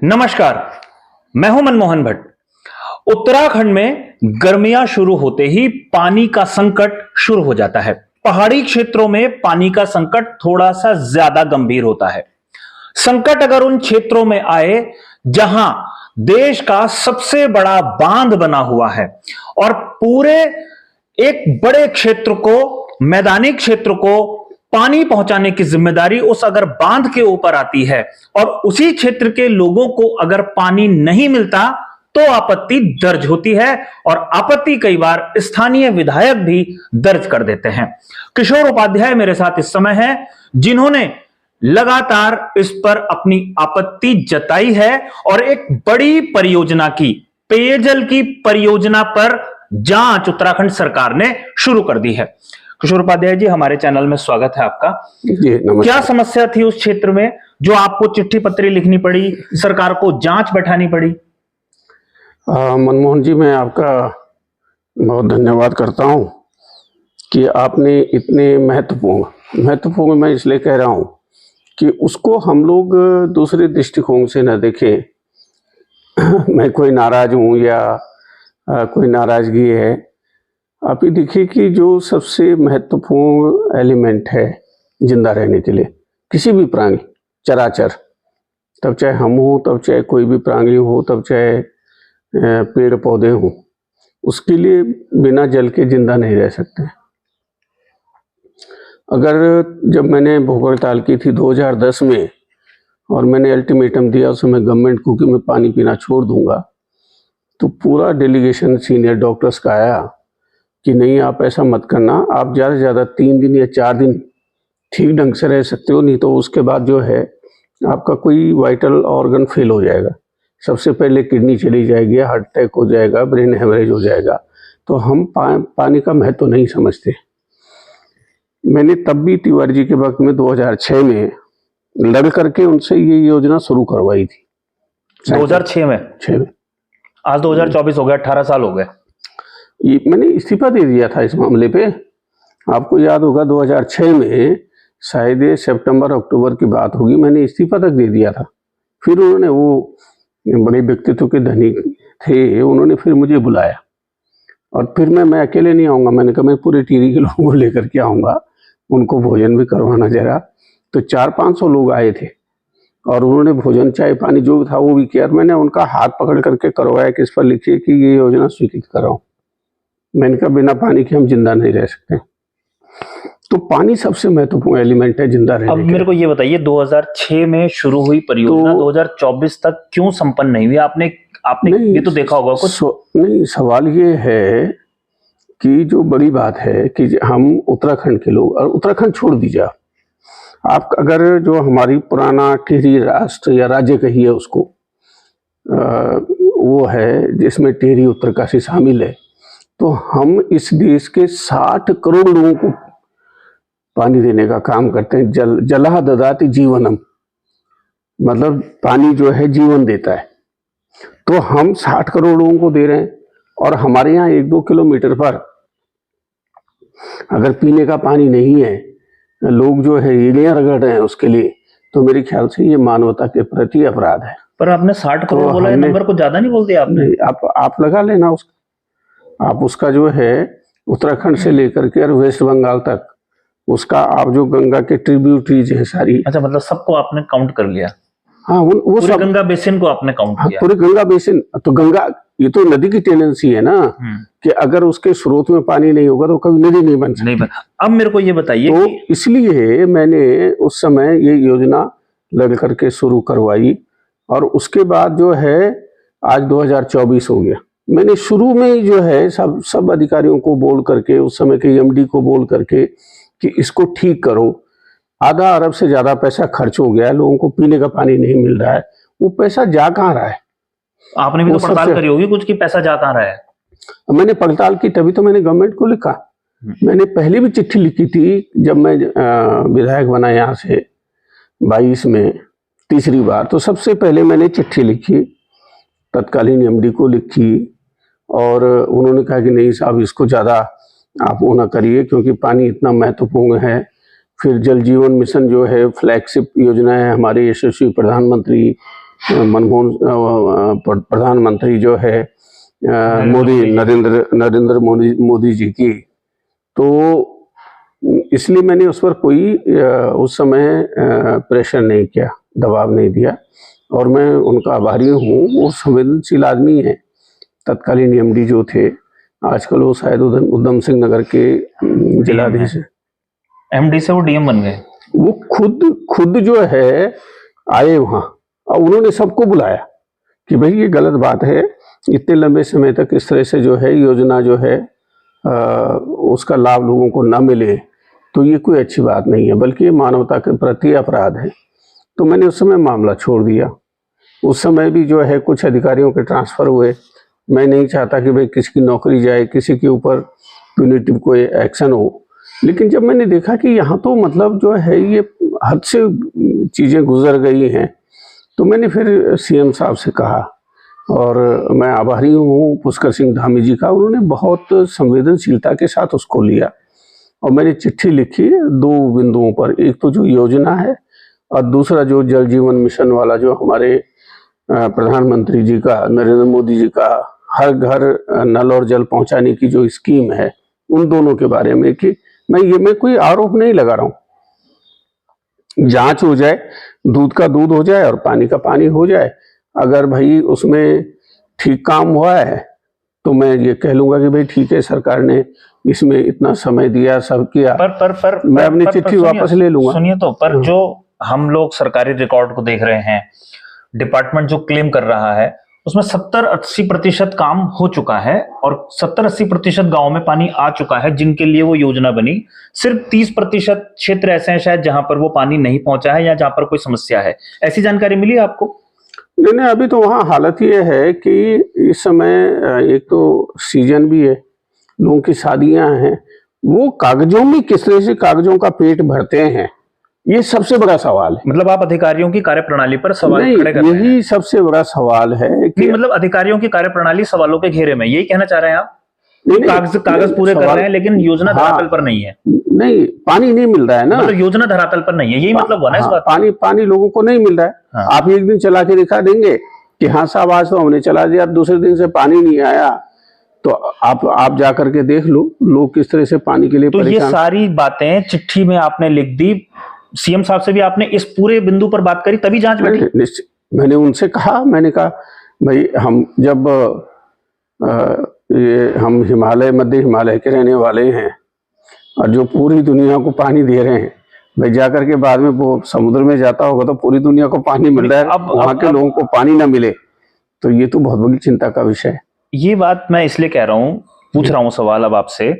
नमस्कार, मैं हूं मनमोहन भट्ट। उत्तराखंड में गर्मियां शुरू होते ही पानी का संकट शुरू हो जाता है। पहाड़ी क्षेत्रों में पानी का संकट थोड़ा सा ज्यादा गंभीर होता है। संकट अगर उन क्षेत्रों में आए जहां देश का सबसे बड़ा बांध बना हुआ है और पूरे एक बड़े क्षेत्र को, मैदानी क्षेत्र को पानी पहुंचाने की जिम्मेदारी उस अगर बांध के ऊपर आती है और उसी क्षेत्र के लोगों को अगर पानी नहीं मिलता तो आपत्ति दर्ज होती है और आपत्ति कई बार स्थानीय विधायक भी दर्ज कर देते हैं। किशोर उपाध्याय मेरे साथ इस समय हैं, जिन्होंने लगातार इस पर अपनी आपत्ति जताई है और एक बड़ी परियोजना की, पेयजल की परियोजना पर जांच उत्तराखंड सरकार ने शुरू कर दी है। किशोर उपाध्याय जी, हमारे चैनल में स्वागत है आपका। जी नमस्कार। क्या समस्या थी उस क्षेत्र में जो आपको चिट्ठी पत्री लिखनी पड़ी, सरकार को जांच बैठानी पड़ी? मनमोहन जी, मैं आपका बहुत धन्यवाद करता हूं कि आपने इतने महत्वपूर्ण मैं इसलिए कह रहा हूं कि उसको हम लोग दूसरे दृष्टिकोण से न देखें। मैं कोई नाराज हूं या कोई नाराजगी है। आप ये देखिए कि जो सबसे महत्वपूर्ण एलिमेंट है जिंदा रहने के लिए, किसी भी प्राणी, चराचर, तब चाहे हम हो, तब चाहे कोई भी प्राणी हो, तब चाहे पेड़ पौधे हों, उसके लिए बिना जल के जिंदा नहीं रह सकते। अगर जब मैंने भूख हड़ताल की थी 2010 में और मैंने अल्टीमेटम दिया उस समय गवर्नमेंट को कि मैं पानी पीना छोड़ दूंगा, तो पूरा डेलीगेशन सीनियर डॉक्टर्स का आया कि नहीं, आप ऐसा मत करना, आप ज़्यादा से ज़्यादा 3 दिन या 4 दिन ठीक ढंग से रह सकते हो, नहीं तो उसके बाद जो है आपका कोई वाइटल ऑर्गन फेल हो जाएगा। सबसे पहले किडनी चली जाएगी, हार्ट अटैक हो जाएगा, ब्रेन हेमरेज हो जाएगा। तो हम पानी का महत्व तो नहीं समझते। मैंने तब भी तिवारी जी के वक्त में 2006 में लड़ करके उनसे ये योजना शुरू करवाई थी। 2006 में? 6 में। आज 2024 हो गया, 18 साल हो गए। ये मैंने इस्तीफा दे दिया था इस मामले पे। आपको याद होगा 2006 में, शायद सितंबर अक्टूबर की बात होगी, मैंने इस्तीफा तक दे दिया था। फिर उन्होंने, वो बड़े व्यक्तित्व के धनी थे, उन्होंने फिर मुझे बुलाया और फिर मैं अकेले नहीं आऊँगा। मैंने कहा मैं पूरे टिहरी के लोगों को लेकर के आऊँगा, उनको भोजन भी करवाना जरा। तो 400-500 लोग आए थे और उन्होंने भोजन, चाय, पानी जो था वो भी किया। मैंने उनका हाथ पकड़ करके करवाया कि इस पर लिखिए कि ये योजना स्वीकृत कराओ। मैंने कहा बिना पानी के हम जिंदा नहीं रह सकते। तो पानी सबसे महत्वपूर्ण एलिमेंट है जिंदा रहने अब मेरे को ये बताइए, 2006 में शुरू हुई परियोजना 2024 तक क्यों संपन्न नहीं हुई? आपने ये तो देखा होगा कुछ? नहीं, सवाल ये है कि जो बड़ी बात है कि हम उत्तराखंड के लोग, और उत्तराखंड छोड़ दीजिए आप, अगर जो हमारी पुराना टिहरी राष्ट्र या राज्य कहिए उसको, वो है जिसमें टिहरी उत्तरकाशी शामिल है, तो हम इस देश के 60 करोड़ लोगों को पानी देने का काम करते हैं। जलः ददाति जीवनम, मतलब पानी जो है जीवन देता है। तो हम 60 करोड़ लोगों को दे रहे हैं और हमारे यहाँ 1-2 किलोमीटर पर अगर पीने का पानी नहीं है, लोग जो है ईंटें रगड़ रहे हैं उसके लिए, तो मेरे ख्याल से ये मानवता के प्रति अपराध है। पर आपने 60 करोड़ बोला, ये नंबर को ज्यादा नहीं बोल दिया आपने? आप लगा लेना उसका, आप उसका जो है उत्तराखंड से लेकर के और वेस्ट बंगाल तक, उसका आप जो गंगा के ट्रिब्यूटरीज है सारी। अच्छा, मतलब सबको आपने काउंट कर लिया? हाँ, वो सब गंगा बेसिन को आपने काउंट किया? पूरे गंगा बेसिन। तो गंगा, ये तो नदी की टेंडेंसी है ना कि अगर उसके स्रोत में पानी नहीं होगा तो कभी नदी नहीं बन सकती। अब मेरे को ये बताइए, तो इसलिए मैंने उस समय ये योजना लड़ करके शुरू करवाई और उसके बाद जो है आज 2024 हो गया। मैंने शुरू में ही जो है सब अधिकारियों को बोल करके, उस समय के एमडी को बोल करके कि इसको ठीक करो। आधा अरब से ज्यादा पैसा खर्च हो गया है, लोगों को पीने का पानी नहीं मिल रहा है। वो पैसा जा कहाँ रहा है? आपने भी तो पड़ताल करी होगी कुछ कि पैसा जा कहाँ रहा है? मैंने पड़ताल की, तभी तो मैंने गवर्नमेंट को लिखा। मैंने पहले भी चिट्ठी लिखी थी जब मैं विधायक बना यहाँ से 22 में, तीसरी बार। तो सबसे पहले मैंने चिट्ठी लिखी, तत्कालीन एमडी को लिखी और उन्होंने कहा कि नहीं साहब, इसको ज़्यादा आप वो ना करिए क्योंकि पानी इतना महत्वपूर्ण है। फिर जल जीवन मिशन जो है फ्लैगशिप योजना है हमारे यशस्वी प्रधानमंत्री प्रधानमंत्री जो है नरेंद्र मोदी जी की, तो इसलिए मैंने उस पर कोई उस समय प्रेशर नहीं किया, दबाव नहीं दिया, और मैं उनका आभारी हूँ। वो संवेदनशील आदमी है। तत्कालीन एमडी जो थे, आजकल वो शायद उधम सिंह नगर के जिलाधीश है। एमडी से वो डीएम बन गए। वो खुद जो है आए वहाँ, और उन्होंने सबको बुलाया कि भाई ये गलत बात है, इतने लंबे समय तक इस तरह से जो है योजना जो है उसका लाभ लोगों को न मिले, तो ये कोई अच्छी बात नहीं है, बल्कि ये मानवता के प्रति अपराध है। तो मैंने उस समय मामला छोड़ दिया। उस समय भी जो है कुछ अधिकारियों के ट्रांसफ़र हुए। मैं नहीं चाहता कि भाई किसी की नौकरी जाए, किसी के ऊपर प्यूनिटिव कोई एक्शन हो, लेकिन जब मैंने देखा कि यहाँ तो मतलब जो है ये हद से चीज़ें गुजर गई हैं, तो मैंने फिर सीएम साहब से कहा, और मैं आभारी हूँ पुष्कर सिंह धामी जी का। उन्होंने बहुत संवेदनशीलता के साथ उसको लिया, और मैंने चिट्ठी लिखी 2 बिंदुओं पर। एक तो जो योजना है, और दूसरा जो जल जीवन मिशन वाला जो हमारे प्रधानमंत्री जी का, नरेंद्र मोदी जी का हर घर नल और जल पहुंचाने की जो स्कीम है, उन दोनों के बारे में कि मैं कोई आरोप नहीं लगा रहा हूँ। जांच हो जाए, दूध का दूध हो जाए और पानी का पानी हो जाए। अगर भाई उसमें ठीक काम हुआ है तो मैं ये कह लूंगा कि भाई ठीक है, सरकार ने इसमें इतना समय दिया, सब किया, पर मैं अपनी चिट्ठी वापस ले लूंगा। सुनिए तो, पर जो हम लोग सरकारी रिकॉर्ड को देख रहे हैं, डिपार्टमेंट जो क्लेम कर रहा है उसमें 70-80% काम हो चुका है, और 70-80% गांव में पानी आ चुका है जिनके लिए वो योजना बनी। सिर्फ 30% क्षेत्र ऐसे हैं शायद जहां पर वो पानी नहीं पहुंचा है, या जहां पर कोई समस्या है। ऐसी जानकारी मिली आपको? नहीं, अभी तो वहाँ हालत ये है कि इस समय एक तो सीजन भी है, लोगों की शादियां हैं, वो कागजों में किस तरह से कागजों का पेट भरते हैं, ये सबसे बड़ा सवाल है। मतलब आप अधिकारियों की कार्यप्रणाली पर सवाल खड़े कर रहे हैं? यही सबसे बड़ा सवाल है कि मतलब अधिकारियों की कार्यप्रणाली सवालों के घेरे में, यही कहना चाह रहे हैं आप? कागज पूरे कर रहे हैं लेकिन योजना धरातल पर नहीं है। नहीं, पानी नहीं मिल रहा है ना, मतलब योजना धरातल पर नहीं है, यही मतलब हुआ ना इस बात? पानी लोगों को नहीं मिल रहा है। आप एक दिन चला के दिखा देंगे कि हाँ साहब आज तो हमने चला दिया, दूसरे दिन से पानी नहीं आया, तो आप जा करके देख लो लोग किस तरह से पानी के लिए तो ये सारी बातें चिट्ठी में आपने लिख दी, सीएम साहब से भी आपने इस पूरे बिंदु पर बात करी, तभी जांच बैठी? मैंने उनसे कहा, मैंने कहा भाई हम जब ये हम मध्य हिमालय के रहने वाले हैं, और जो पूरी दुनिया को पानी दे रहे हैं, भाई जाकर के बाद में वो समुद्र में जाता होगा तो पूरी दुनिया को पानी मिल रहा है, अब वहाँ के लोगों को पानी ना मिले, तो ये तो बहुत बड़ी चिंता का विषय है। ये बात मैं इसलिए कह रहा हूँ, पूछ रहा हूँ सवाल अब आपसे।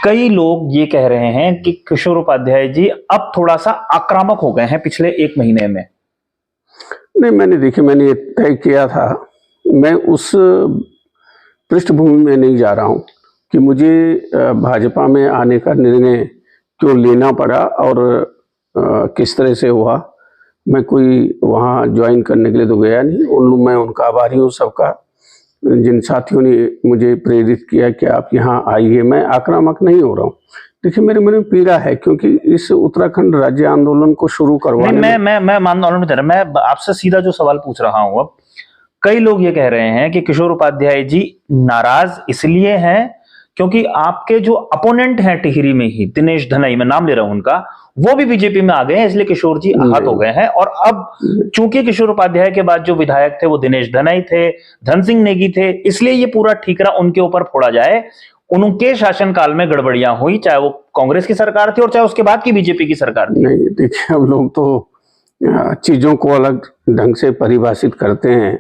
कई लोग ये कह रहे हैं कि किशोर उपाध्याय जी अब थोड़ा सा आक्रामक हो गए हैं पिछले 1 महीने में। नहीं, मैंने तय किया था, मैं उस पृष्ठभूमि में नहीं जा रहा हूं कि मुझे भाजपा में आने का निर्णय क्यों लेना पड़ा और किस तरह से हुआ। मैं कोई वहां ज्वाइन करने के लिए तो गया नहीं। मैं उनका आभारी हूँ सबका, जिन साथियों ने मुझे प्रेरित किया कि आप यहाँ आइए। मैं आक्रामक नहीं हो रहा हूँ। देखिए, मेरे मन में पीड़ा है, क्योंकि इस उत्तराखंड राज्य आंदोलन को शुरू करवाने मैं आंदोलन में मैं आपसे सीधा जो सवाल पूछ रहा हूँ, अब कई लोग ये कह रहे हैं कि किशोर उपाध्याय जी नाराज इसलिए हैं क्योंकि आपके जो अपोनेंट हैं टिहरी में ही, दिनेश धनई, मैं नाम ले रहा हूं उनका, वो भी बीजेपी में आ गए हैं, इसलिए किशोर जी आहत हो गए हैं। और अब चूंकि किशोर उपाध्याय के बाद जो विधायक थे वो दिनेश धनई थे, धन सिंह नेगी थे, इसलिए ये पूरा ठीकरा उनके ऊपर फोड़ा जाए। उनके शासनकाल में गड़बड़ियां हुई, चाहे वो कांग्रेस की सरकार थी और चाहे उसके बाद की बीजेपी की सरकार थी। नहीं, देखिए, हम लोग तो चीजों को अलग ढंग से परिभाषित करते हैं।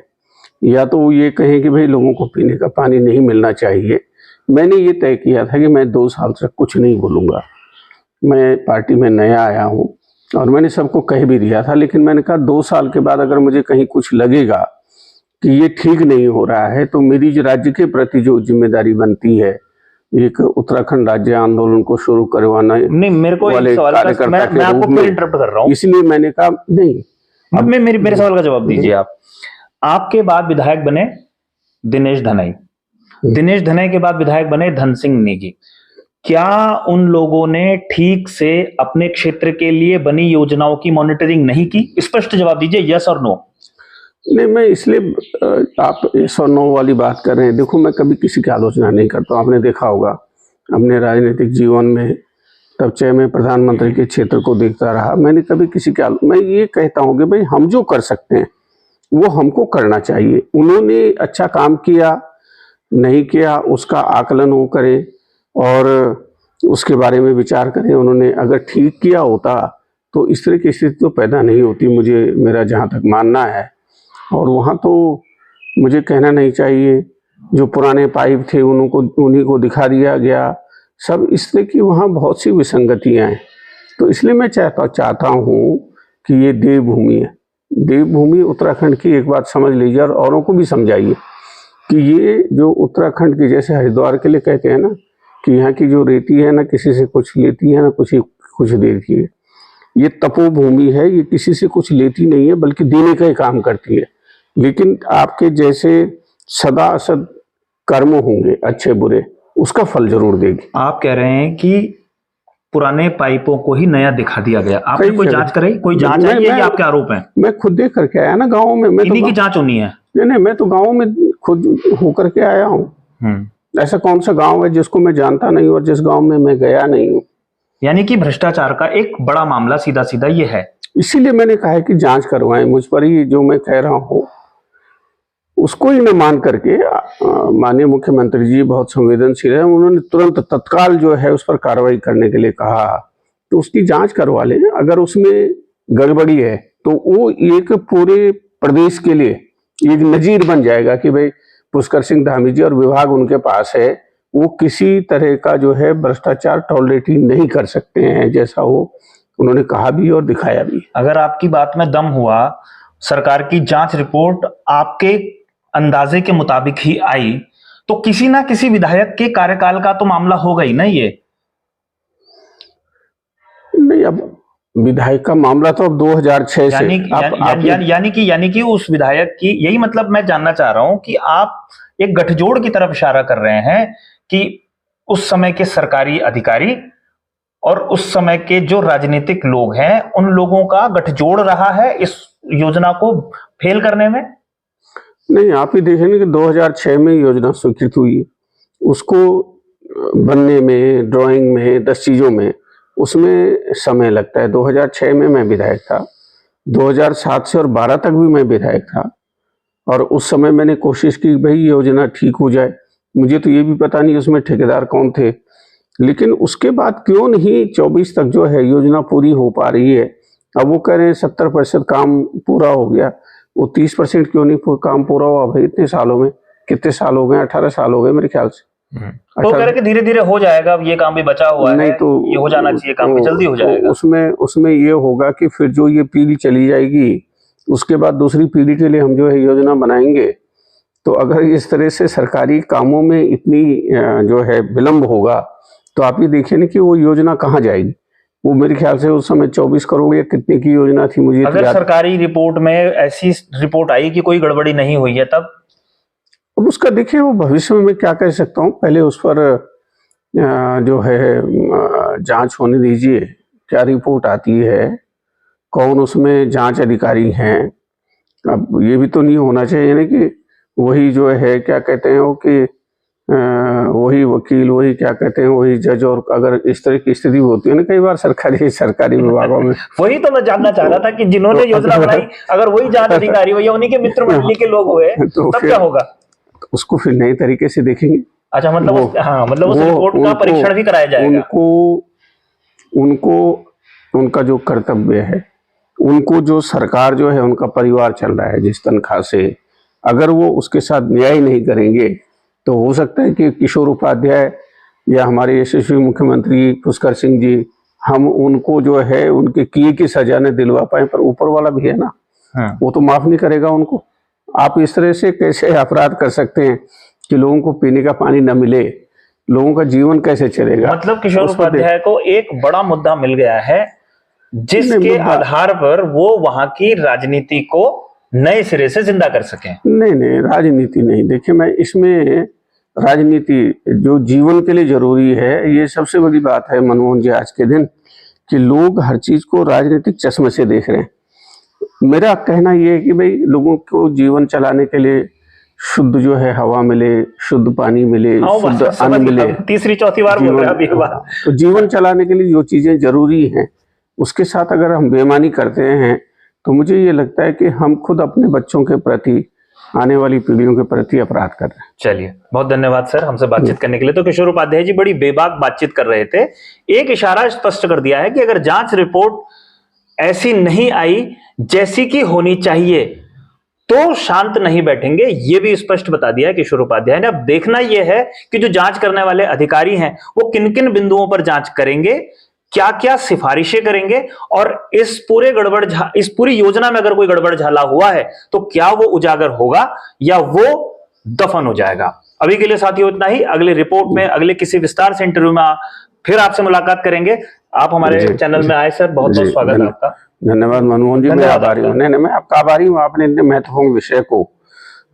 या तो ये कहें कि भाई लोगों को पीने का पानी नहीं मिलना चाहिए। मैंने ये तय किया था कि मैं 2 साल तक कुछ नहीं बोलूँगा। मैं पार्टी में नया आया हूँ और मैंने सबको कह भी दिया था, लेकिन मैंने कहा 2 साल के बाद अगर मुझे कहीं कुछ लगेगा कि ये ठीक नहीं हो रहा है, तो मेरी जो राज्य के प्रति जो जिम्मेदारी बनती है, एक उत्तराखंड राज्य आंदोलन को शुरू करवाना, नहीं, मेरे को एक सवाल का, मैं आपको फिर इंटरप्ट कर रहा हूँ, इसलिए मैंने कहा नहीं। अब मेरे सवाल का जवाब दीजिए आप। आपके बाद विधायक बने दिनेश धनई, दिनेश धनई के बाद विधायक बने धन सिंह नेगी। क्या उन लोगों ने ठीक से अपने क्षेत्र के लिए बनी योजनाओं की मॉनिटरिंग नहीं की? स्पष्ट जवाब दीजिए, यस और नो। नहीं, मैं इसलिए आप 109 वाली बात कर रहे हैं। देखो, मैं कभी किसी की आलोचना नहीं करता हूँ। आपने देखा होगा अपने राजनीतिक जीवन में, तब चाहे मैं प्रधानमंत्री के क्षेत्र को देखता रहा, मैंने कभी किसी की मैं ये कहता हूँ कि भाई हम जो कर सकते हैं वो हमको करना चाहिए। उन्होंने अच्छा काम किया नहीं किया उसका आकलन वो करें और उसके बारे में विचार करें। उन्होंने अगर ठीक किया होता तो इस तरह की स्थिति तो पैदा नहीं होती, मुझे मेरा जहाँ तक मानना है। और वहाँ तो मुझे कहना नहीं चाहिए, जो पुराने पाइप थे उन्हीं को दिखा दिया गया। सब इस तरह की वहाँ बहुत सी विसंगतियाँ हैं। तो इसलिए मैं चाहता हूँ कि ये देवभूमि है। देवभूमि उत्तराखंड की एक बात समझ लीजिए और औरों को भी समझाइए कि ये जो उत्तराखंड की, जैसे हरिद्वार के लिए कहते हैं ना कि यहाँ की जो रेती है ना किसी से कुछ लेती है ना कुछ देती है, ये तपोभूमि है। ये किसी से कुछ लेती नहीं है बल्कि देने का ही काम करती है। लेकिन आपके जैसे सदा असद कर्म होंगे अच्छे बुरे, उसका फल जरूर देगी। आप कह रहे हैं कि पुराने पाइपों को ही नया दिखा दिया गया। आपने कोई जांच कराई? कोई जांच आई है? ये आपके आरोप हैं? मैं खुद देख करके आया ना गाँव में। मैं इन्हीं की जांच होनी है? नहीं, मैं तो गाँव में खुद होकर के आया हूँ। ऐसा कौन सा गाँव है जिसको मैं जानता नहीं और जिस गाँव में मैं गया नहीं हूँ। यानी कि भ्रष्टाचार का एक बड़ा मामला सीधा सीधा ये है। इसीलिए मैंने कहा है कि जांच करवाएं। मुझ पर ही जो मैं कह रहा हूँ उसको ही न मान करके माननीय मुख्यमंत्री जी बहुत संवेदनशील है, उन्होंने तुरंत तत्काल जो है उस पर कार्रवाई करने के लिए कहा। तो उसकी जांच करवा लें। अगर उसमें गड़बड़ी है तो वो एक पूरे प्रदेश के लिए एक नजीर बन जाएगा कि भाई पुष्कर सिंह धामी जी और विभाग उनके पास है, वो किसी तरह का जो है भ्रष्टाचार टॉलरेट ही नहीं कर सकते हैं, जैसा वो उन्होंने कहा भी और दिखाया भी। अगर आपकी बात में दम हुआ, सरकार की जांच रिपोर्ट आपके अंदाजे के मुताबिक ही आई, तो किसी ना किसी विधायक के कार्यकाल का तो मामला होगा ही ना ये? नहीं, अब विधायक का मामला तो अब 2006 से यानी कि उस विधायक की, यही मतलब मैं जानना चाह रहा हूं कि आप एक गठजोड़ की तरफ इशारा कर रहे हैं कि उस समय के सरकारी अधिकारी और उस समय के जो राजनीतिक लोग हैं उन लोगों का गठजोड़ रहा है इस योजना को फेल करने में। नहीं, आप ही देखेंगे कि 2006 में योजना स्वीकृत हुई, उसको बनने में, ड्राइंग में, 10 चीजों में उसमें समय लगता है। 2006 में मैं विधायक था, 2007 से और 12 तक भी मैं विधायक था और उस समय मैंने कोशिश की भाई योजना ठीक हो जाए। मुझे तो ये भी पता नहीं उसमें ठेकेदार कौन थे, लेकिन उसके बाद क्यों नहीं 24 तक जो है योजना पूरी हो पा रही है। अब वो कह रहे हैं 70% काम पूरा हो गया, वो 30% क्यों नहीं काम पूरा हुआ भाई इतने सालों में? कितने साल हो गए? 18 साल हो गए मेरे ख्याल से। तो कह रहे कि धीरे धीरे हो जाएगा, अब ये काम भी बचा हुआ नहीं है, तो ये हो जाना चाहिए, काम भी जल्दी हो जाएगा। उसमें ये होगा कि फिर जो ये पीढ़ी चली जाएगी उसके बाद दूसरी पीढ़ी के लिए हम जो है योजना बनाएंगे। तो अगर इस तरह से सरकारी कामों में इतनी जो है विलंब होगा तो आप ये देखिए ना कि वो योजना कहाँ जाएगी। वो मेरे ख्याल से उस समय 24 करोड़ या कितने की योजना थी, मुझे अगर सरकारी रिपोर्ट में ऐसी रिपोर्ट आई कि कोई गड़बड़ी नहीं हुई है, तब अब उसका देखिए वो भविष्य में मैं क्या कह सकता हूँ। पहले उस पर जो है जांच होने दीजिए, क्या रिपोर्ट आती है, कौन उसमें जांच अधिकारी हैं। अब ये भी तो नहीं होना चाहिए ना कि वही जो है क्या कहते हैं वो कि वही वकील, वही क्या कहते हैं वही जज। और अगर इस तरह की स्थिति होती है ना कई बार सरकारी विभागों में वही तो मैं जानना चाह रहा था कि जिन्होंने योजना बनाई अगर वही जांच अधिकारी हो या उन्हीं के मित्र मंडली के लोग हुए तो तब क्या होगा? उसको फिर नए तरीके से देखेंगे। अच्छा, मतलब हाँ, मतलब उस रिपोर्ट का परीक्षण भी कराया जाएगा। उनको उनका जो कर्तव्य है, उनको जो सरकार जो है उनका परिवार चल रहा है जिस तनख्वाह से, अगर वो उसके साथ न्याय नहीं करेंगे तो हो सकता है कि किशोर उपाध्याय या हमारे यशस्वी मुख्यमंत्री पुष्कर सिंह जी, हम उनको जो है उनके किए की सजा ने दिलवा पाए, पर ऊपर वाला भी है ना, वो तो माफ नहीं करेगा उनको। आप इस तरह से कैसे अपराध कर सकते हैं कि लोगों को पीने का पानी न मिले, लोगों का जीवन कैसे चलेगा? मतलब किशोर उपाध्याय को एक बड़ा मुद्दा मिल गया है जिसके आधार पर वो वहां की राजनीति को नए सिरे से जिंदा कर सके। नहीं, राजनीति नहीं। देखिए, मैं इसमें राजनीति जो जीवन के लिए जरूरी है, ये सबसे बड़ी बात है मनमोहन जी आज के दिन, कि लोग हर चीज को राजनीतिक चश्मे से देख रहे हैं। मेरा कहना ये है कि भाई लोगों को जीवन चलाने के लिए शुद्ध जो है हवा मिले, शुद्ध पानी मिले, हाँ, शुद्ध बस अन्न समझ मिले। गया। तीसरी चौथी बार बोल रहे हैं अभी ये बात। तो जीवन चलाने के लिए जो चीजें जरूरी हैं उसके साथ अगर हम बेईमानी करते हैं तो मुझे ये लगता है कि हम खुद अपने बच्चों के प्रति, आने वाली पीढ़ियों के प्रति अपराध कर रहे हैं। चलिए, बहुत धन्यवाद सर हमसे बातचीत करने के लिए। तो किशोर उपाध्याय जी बड़ी बेबाक बातचीत कर रहे थे। एक इशारा स्पष्ट कर दिया है कि अगर जांच रिपोर्ट ऐसी नहीं आई जैसी की होनी चाहिए तो शांत नहीं बैठेंगे, ये भी स्पष्ट बता दिया है किशोर उपाध्याय ने। अब देखना यह है कि जो जांच करने वाले अधिकारी हैं वो किन किन बिंदुओं पर जांच करेंगे, क्या क्या सिफारिशें करेंगे, और इस पूरी योजना में अगर कोई गड़बड़ झाला हुआ है तो क्या वो उजागर होगा या वो दफन हो जाएगा। अभी के लिए साथियों इतना ही। अगले रिपोर्ट में, अगले किसी विस्तार से इंटरव्यू में फिर आपसे मुलाकात करेंगे। आप हमारे चैनल में आए सर, बहुत बहुत स्वागत है आपका। धन्यवाद मनमोहन जी, मैं आभारी हूँ। नहीं, मैं आपका आभारी हूँ, आपने इतने महत्वपूर्ण विषय को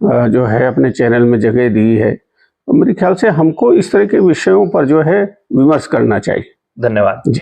जो है अपने चैनल में जगह दी है। तो मेरे ख्याल से हमको इस तरह के विषयों पर जो है विमर्श करना चाहिए। धन्यवाद जी।